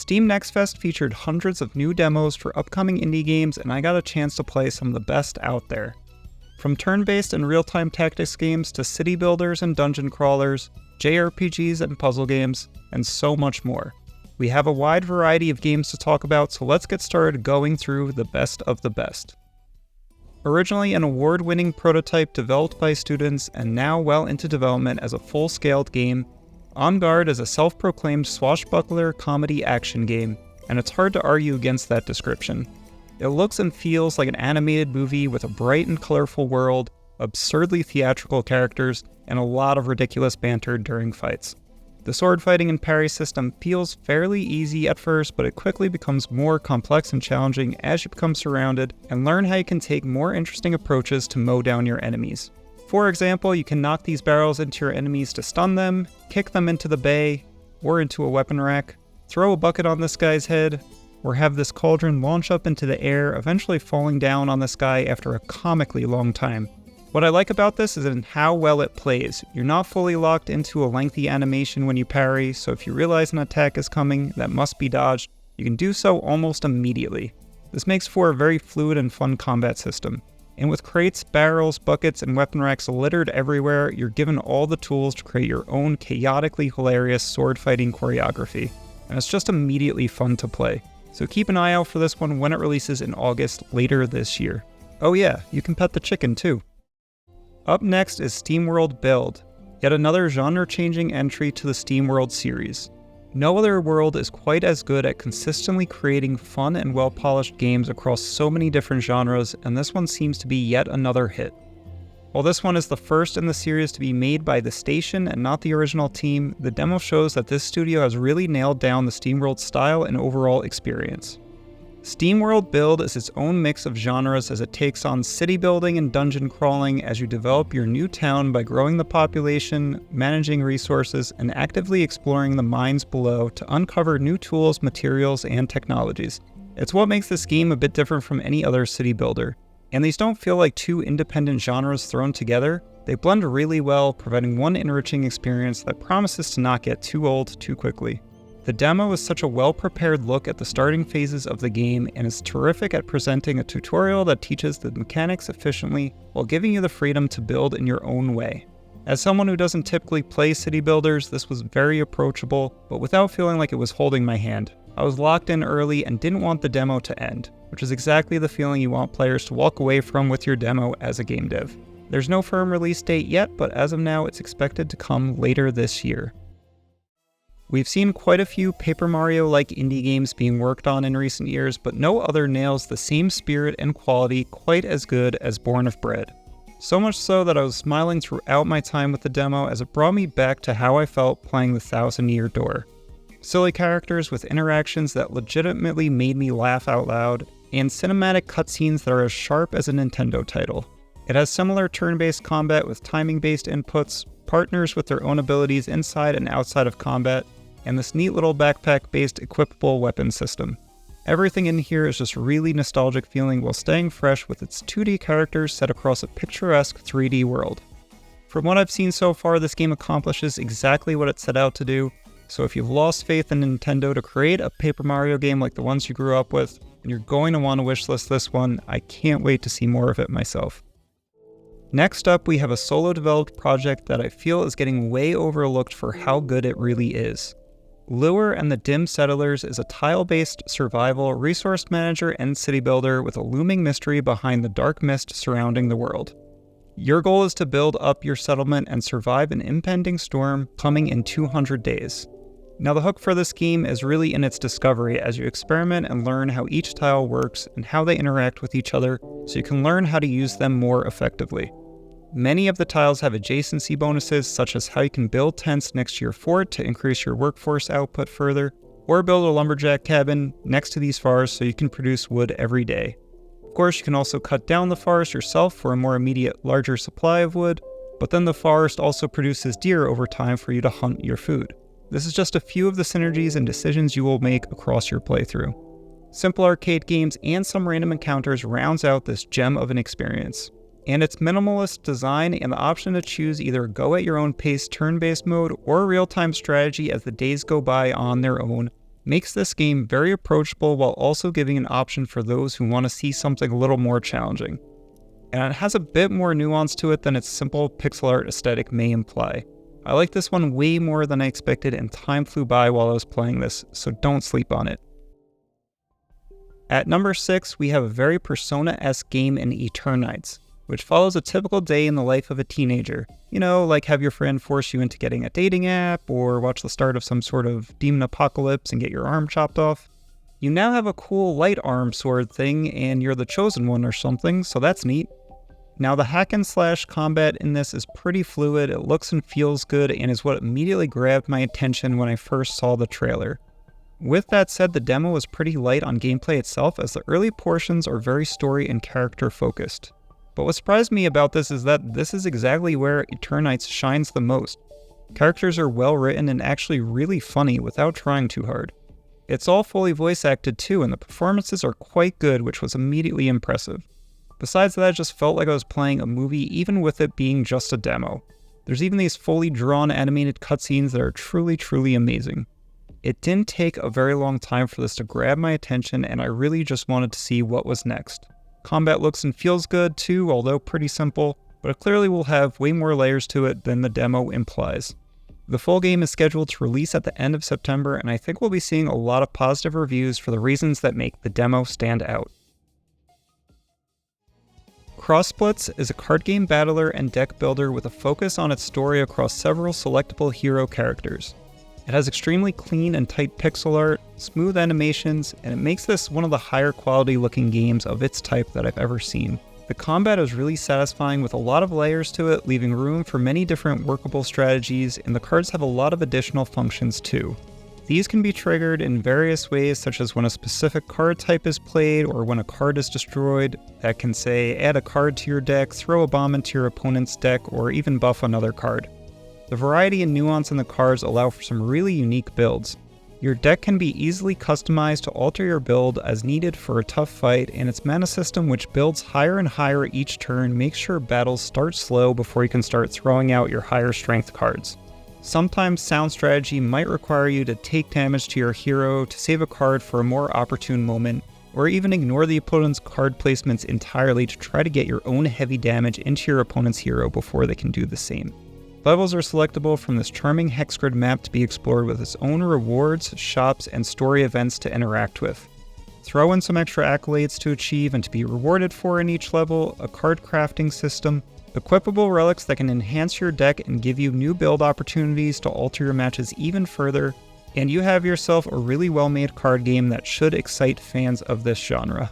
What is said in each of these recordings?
Steam Next Fest featured hundreds of new demos for upcoming indie games, and I got a chance to play some of the best out there. From turn-based and real-time tactics games to city builders and dungeon crawlers, JRPGs and puzzle games, and so much more. We have a wide variety of games to talk about, so let's get started going through the best of the best. Originally an award-winning prototype developed by students and now well into development as a full-scaled game, Garde is a self-proclaimed swashbuckler comedy action game, and it's hard to argue against that description. It looks and feels like an animated movie with a bright and colorful world, absurdly theatrical characters, and a lot of ridiculous banter during fights. The sword fighting and parry system feels fairly easy at first, but it quickly becomes more complex and challenging as you become surrounded and learn how you can take more interesting approaches to mow down your enemies. For example, you can knock these barrels into your enemies to stun them, kick them into the bay, or into a weapon rack, throw a bucket on this guy's head, or have this cauldron launch up into the air, eventually falling down on this guy after a comically long time. What I like about this is in how well it plays. You're not fully locked into a lengthy animation when you parry, so if you realize an attack is coming that must be dodged, you can do so almost immediately. This makes for a very fluid and fun combat system. And with crates, barrels, buckets, and weapon racks littered everywhere, you're given all the tools to create your own chaotically hilarious sword fighting choreography. And it's just immediately fun to play. So keep an eye out for this one when it releases in August later this year. Oh yeah, you can pet the chicken too. Up next is SteamWorld Build, yet another genre-changing entry to the SteamWorld series. No other world is quite as good at consistently creating fun and well-polished games across so many different genres, and this one seems to be yet another hit. While this one is the first in the series to be made by The Station and not the original team, the demo shows that this studio has really nailed down the SteamWorld style and overall experience. SteamWorld Build is its own mix of genres as it takes on city building and dungeon crawling as you develop your new town by growing the population, managing resources, and actively exploring the mines below to uncover new tools, materials, and technologies. It's what makes this game a bit different from any other city builder. And these don't feel like two independent genres thrown together. They blend really well, providing one enriching experience that promises to not get too old too quickly. The demo is such a well-prepared look at the starting phases of the game and is terrific at presenting a tutorial that teaches the mechanics efficiently while giving you the freedom to build in your own way. As someone who doesn't typically play city builders, this was very approachable, but without feeling like it was holding my hand. I was locked in early and didn't want the demo to end, which is exactly the feeling you want players to walk away from with your demo as a game dev. There's no firm release date yet, but as of now, it's expected to come later this year. We've seen quite a few Paper Mario-like indie games being worked on in recent years, but no other nails the same spirit and quality quite as good as Born of Bread. So much so that I was smiling throughout my time with the demo as it brought me back to how I felt playing the Thousand Year Door. Silly characters with interactions that legitimately made me laugh out loud, and cinematic cutscenes that are as sharp as a Nintendo title. It has similar turn-based combat with timing-based inputs, partners with their own abilities inside and outside of combat, and this neat little backpack-based equipable weapon system. Everything in here is just really nostalgic feeling while staying fresh with its 2D characters set across a picturesque 3D world. From what I've seen so far, this game accomplishes exactly what it set out to do, so if you've lost faith in Nintendo to create a Paper Mario game like the ones you grew up with, and you're going to want to wishlist this one, I can't wait to see more of it myself. Next up, we have a solo-developed project that I feel is getting way overlooked for how good it really is. Lueur and the Dim Settlers is a tile-based survival, resource manager, and city builder with a looming mystery behind the dark mist surrounding the world. Your goal is to build up your settlement and survive an impending storm coming in 200 days. Now the hook for this game is really in its discovery as you experiment and learn how each tile works and how they interact with each other so you can learn how to use them more effectively. Many of the tiles have adjacency bonuses, such as how you can build tents next to your fort to increase your workforce output further, or build a lumberjack cabin next to these forests so you can produce wood every day. Of course, you can also cut down the forest yourself for a more immediate, larger supply of wood, but then the forest also produces deer over time for you to hunt your food. This is just a few of the synergies and decisions you will make across your playthrough. Simple arcade games and some random encounters rounds out this gem of an experience. And its minimalist design and the option to choose either go at your own pace turn-based mode or real-time strategy as the days go by on their own makes this game very approachable while also giving an option for those who want to see something a little more challenging. And it has a bit more nuance to it than its simple pixel art aesthetic may imply. I like this one way more than I expected, and time flew by while I was playing this, so don't sleep on it. At number 6, we have a very Persona-esque game in Eternights, which follows a typical day in the life of a teenager. You know, like have your friend force you into getting a dating app, or watch the start of some sort of demon apocalypse and get your arm chopped off. You now have a cool light arm sword thing, and you're the chosen one or something, so that's neat. Now the hack and slash combat in this is pretty fluid, it looks and feels good, and is what immediately grabbed my attention when I first saw the trailer. With that said, the demo is pretty light on gameplay itself, as the early portions are very story and character focused. But what surprised me about this is that this is exactly where Eternights shines the most. Characters are well written and actually really funny without trying too hard. It's all fully voice acted too, and the performances are quite good, which was immediately impressive. Besides that, it just felt like I was playing a movie even with it being just a demo. There's even these fully drawn animated cutscenes that are truly amazing. It didn't take a very long time for this to grab my attention, and I really just wanted to see what was next. Combat looks and feels good too, although pretty simple, but it clearly will have way more layers to it than the demo implies. The full game is scheduled to release at the end of September, and I think we'll be seeing a lot of positive reviews for the reasons that make the demo stand out. Blitz is a card game battler and deck builder with a focus on its story across several selectable hero characters. It has extremely clean and tight pixel art, smooth animations, and it makes this one of the higher quality looking games of its type that I've ever seen. The combat is really satisfying with a lot of layers to it, leaving room for many different workable strategies, and the cards have a lot of additional functions too. These can be triggered in various ways, such as when a specific card type is played or when a card is destroyed. That can say add a card to your deck, throw a bomb into your opponent's deck, or even buff another card. The variety and nuance in the cards allow for some really unique builds. Your deck can be easily customized to alter your build as needed for a tough fight, and its mana system, which builds higher and higher each turn, makes sure battles start slow before you can start throwing out your higher strength cards. Sometimes sound strategy might require you to take damage to your hero to save a card for a more opportune moment, or even ignore the opponent's card placements entirely to try to get your own heavy damage into your opponent's hero before they can do the same. Levels are selectable from this charming hex grid map to be explored with its own rewards, shops, and story events to interact with. Throw in some extra accolades to achieve and to be rewarded for in each level, a card crafting system, equipable relics that can enhance your deck and give you new build opportunities to alter your matches even further, and you have yourself a really well-made card game that should excite fans of this genre.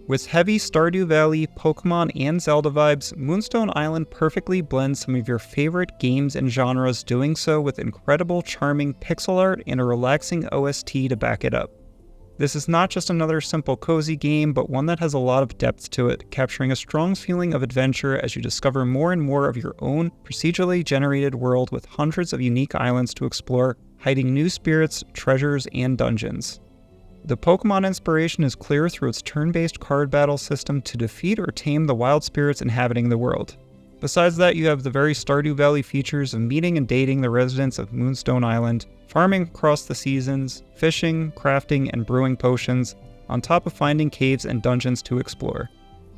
With heavy Stardew Valley, Pokemon, and Zelda vibes, Moonstone Island perfectly blends some of your favorite games and genres, doing so with incredible, charming pixel art and a relaxing OST to back it up. This is not just another simple cozy game, but one that has a lot of depth to it, capturing a strong feeling of adventure as you discover more and more of your own procedurally generated world with hundreds of unique islands to explore, hiding new spirits, treasures, and dungeons. The Pokemon inspiration is clear through its turn-based card battle system to defeat or tame the wild spirits inhabiting the world. Besides that, you have the very Stardew Valley features of meeting and dating the residents of Moonstone Island, farming across the seasons, fishing, crafting, and brewing potions, on top of finding caves and dungeons to explore.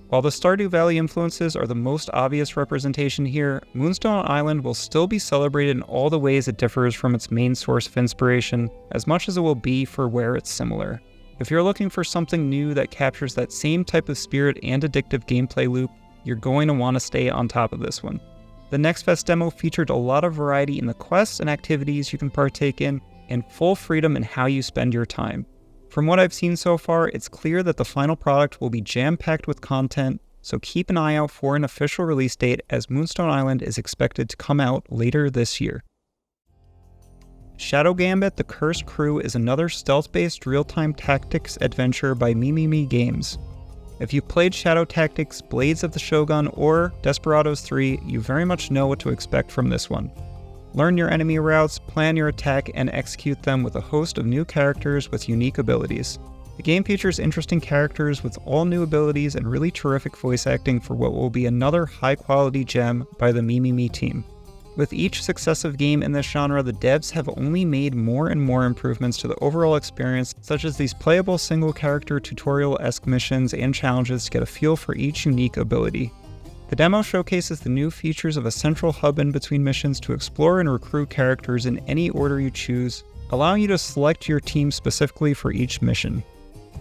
While the Stardew Valley influences are the most obvious representation here, Moonstone Island will still be celebrated in all the ways it differs from its main source of inspiration, as much as it will be for where it's similar. If you're looking for something new that captures that same type of spirit and addictive gameplay loop, you're going to want to stay on top of this one. The Next Fest demo featured a lot of variety in the quests and activities you can partake in, and full freedom in how you spend your time. From what I've seen so far, it's clear that the final product will be jam-packed with content, so keep an eye out for an official release date, as Moonstone Island is expected to come out later this year. Shadow Gambit: The Cursed Crew is another stealth-based real-time tactics adventure by Mimimi Games. If you've played Shadow Tactics, Blades of the Shogun, or Desperados 3, you very much know what to expect from this one. Learn your enemy routes, plan your attack, and execute them with a host of new characters with unique abilities. The game features interesting characters with all new abilities and really terrific voice acting for what will be another high-quality gem by the Mimimi team. With each successive game in this genre, the devs have only made more and more improvements to the overall experience, such as these playable single-character tutorial-esque missions and challenges to get a feel for each unique ability. The demo showcases the new features of a central hub in between missions to explore and recruit characters in any order you choose, allowing you to select your team specifically for each mission.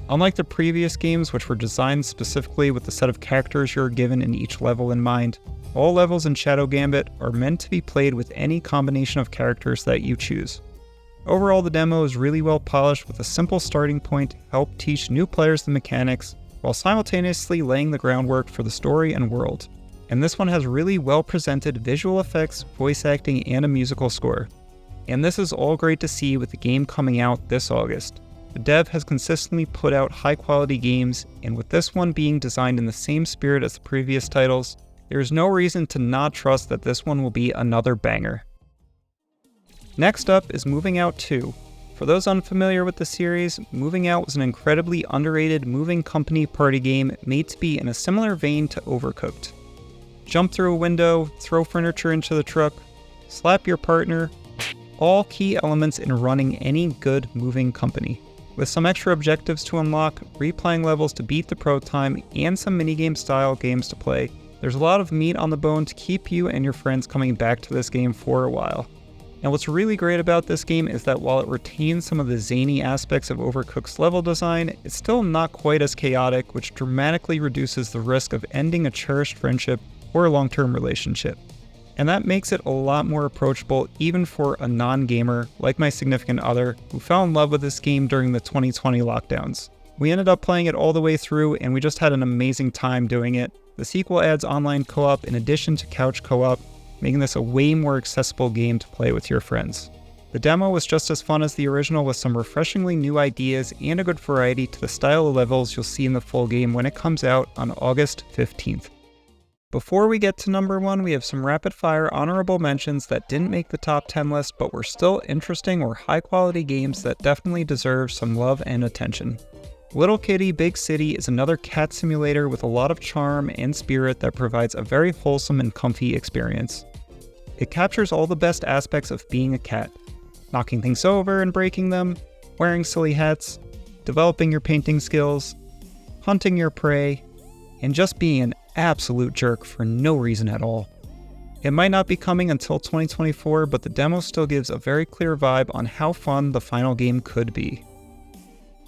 Unlike the previous games, which were designed specifically with the set of characters you're given in each level in mind, all levels in Shadow Gambit are meant to be played with any combination of characters that you choose. Overall, the demo is really well polished with a simple starting point to help teach new players the mechanics, while simultaneously laying the groundwork for the story and world. And this one has really well presented visual effects, voice acting, and a musical score. And this is all great to see with the game coming out this August. The dev has consistently put out high quality games, and with this one being designed in the same spirit as the previous titles, there is no reason to not trust that this one will be another banger. Next up is Moving Out 2. For those unfamiliar with the series, Moving Out was an incredibly underrated moving company party game made to be in a similar vein to Overcooked. Jump through a window, throw furniture into the truck, slap your partner, all key elements in running any good moving company. With some extra objectives to unlock, replaying levels to beat the pro time, and some minigame style games to play, there's a lot of meat on the bone to keep you and your friends coming back to this game for a while. And what's really great about this game is that while it retains some of the zany aspects of Overcooked's level design, it's still not quite as chaotic, which dramatically reduces the risk of ending a cherished friendship or a long-term relationship. And that makes it a lot more approachable even for a non-gamer like my significant other who fell in love with this game during the 2020 lockdowns. We ended up playing it all the way through and we just had an amazing time doing it. The sequel adds online co-op in addition to couch co-op, making this a way more accessible game to play with your friends. The demo was just as fun as the original with some refreshingly new ideas and a good variety to the style of levels you'll see in the full game when it comes out on August 15th. Before we get to number 1, we have some rapid-fire honorable mentions that didn't make the top 10 list but were still interesting or high-quality games that definitely deserve some love and attention. Little Kitty Big City is another cat simulator with a lot of charm and spirit that provides a very wholesome and comfy experience. It captures all the best aspects of being a cat, knocking things over and breaking them, wearing silly hats, developing your painting skills, hunting your prey, and just being an absolute jerk for no reason at all. It might not be coming until 2024, but the demo still gives a very clear vibe on how fun the final game could be.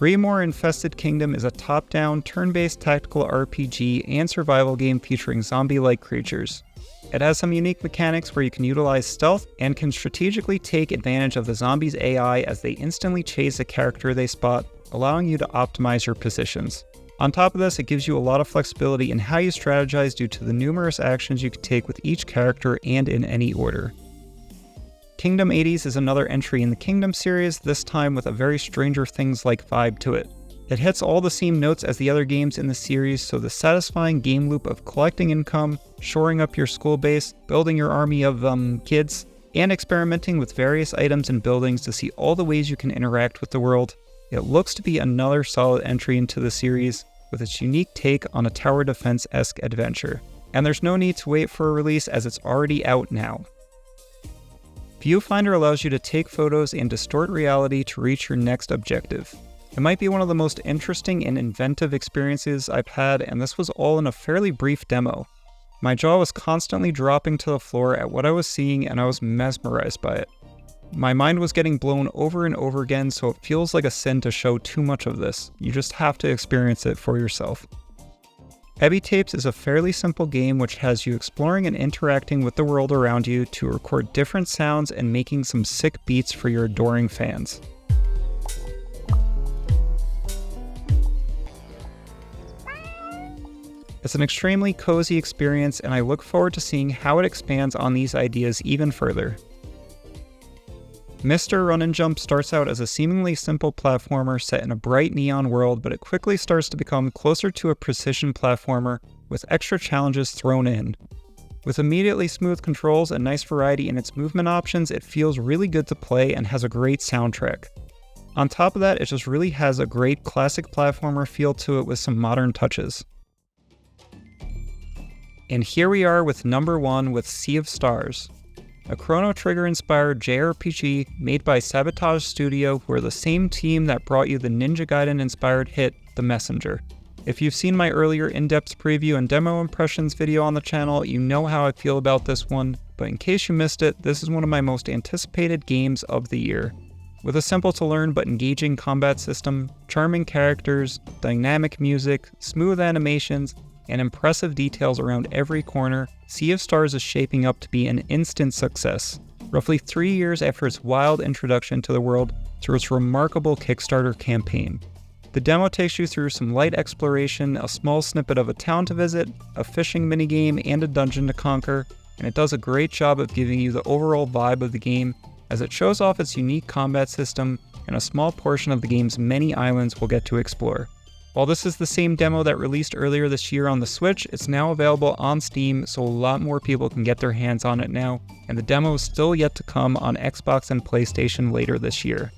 Grimoire Infested Kingdom is a top-down, turn-based tactical RPG and survival game featuring zombie-like creatures. It has some unique mechanics where you can utilize stealth and can strategically take advantage of the zombies' AI as they instantly chase a character they spot, allowing you to optimize your positions. On top of this, it gives you a lot of flexibility in how you strategize due to the numerous actions you can take with each character and in any order. Kingdom 80s is another entry in the Kingdom series, this time with a very Stranger Things-like vibe to it. It hits all the same notes as the other games in the series, so the satisfying game loop of collecting income, shoring up your school base, building your army of kids, and experimenting with various items and buildings to see all the ways you can interact with the world. It looks to be another solid entry into the series, with its unique take on a tower defense-esque adventure. And there's no need to wait for a release as it's already out now. Viewfinder allows you to take photos and distort reality to reach your next objective. It might be one of the most interesting and inventive experiences I've had, and this was all in a fairly brief demo. My jaw was constantly dropping to the floor at what I was seeing, and I was mesmerized by it. My mind was getting blown over and over again, so it feels like a sin to show too much of this. You just have to experience it for yourself. Ebby Tapes is a fairly simple game which has you exploring and interacting with the world around you to record different sounds and making some sick beats for your adoring fans. It's an extremely cozy experience, and I look forward to seeing how it expands on these ideas even further. Mr. Run and Jump starts out as a seemingly simple platformer set in a bright neon world, but it quickly starts to become closer to a precision platformer with extra challenges thrown in. With immediately smooth controls and nice variety in its movement options, it feels really good to play and has a great soundtrack. On top of that, it just really has a great classic platformer feel to it with some modern touches. And here we are with number 1 with Sea of Stars. a Chrono Trigger-inspired JRPG made by Sabotage Studio, who are the same team that brought you the Ninja Gaiden-inspired hit, The Messenger. If you've seen my earlier in-depth preview and demo impressions video on the channel, you know how I feel about this one, but in case you missed it, this is one of my most anticipated games of the year. With a simple-to-learn but engaging combat system, charming characters, dynamic music, smooth animations, and impressive details around every corner, Sea of Stars is shaping up to be an instant success, roughly 3 years after its wild introduction to the world through its remarkable Kickstarter campaign. The demo takes you through some light exploration, a small snippet of a town to visit, a fishing minigame, and a dungeon to conquer, and it does a great job of giving you the overall vibe of the game, as it shows off its unique combat system and a small portion of the game's many islands we'll get to explore. While this is the same demo that released earlier this year on the Switch, it's now available on Steam, so a lot more people can get their hands on it now, and the demo is still yet to come on Xbox and PlayStation later this year.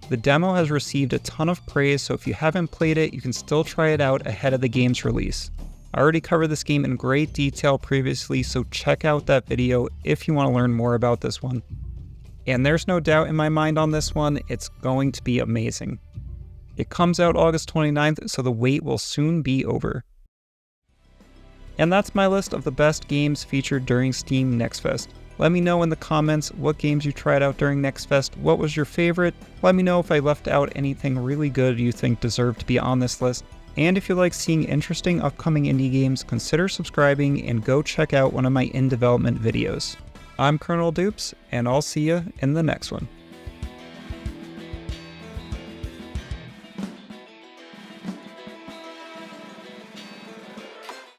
The demo has received a ton of praise, so if you haven't played it, you can still try it out ahead of the game's release. I already covered this game in great detail previously, so check out that video if you want to learn more about this one. And there's no doubt in my mind on this one, it's going to be amazing. It comes out August 29th, so the wait will soon be over. And that's my list of the best games featured during Steam Next Fest. Let me know in the comments what games you tried out during Next Fest, what was your favorite, let me know if I left out anything really good you think deserved to be on this list, and if you like seeing interesting upcoming indie games, consider subscribing and go check out one of my in-development videos. I'm Colonel Dupes, and I'll see you in the next one.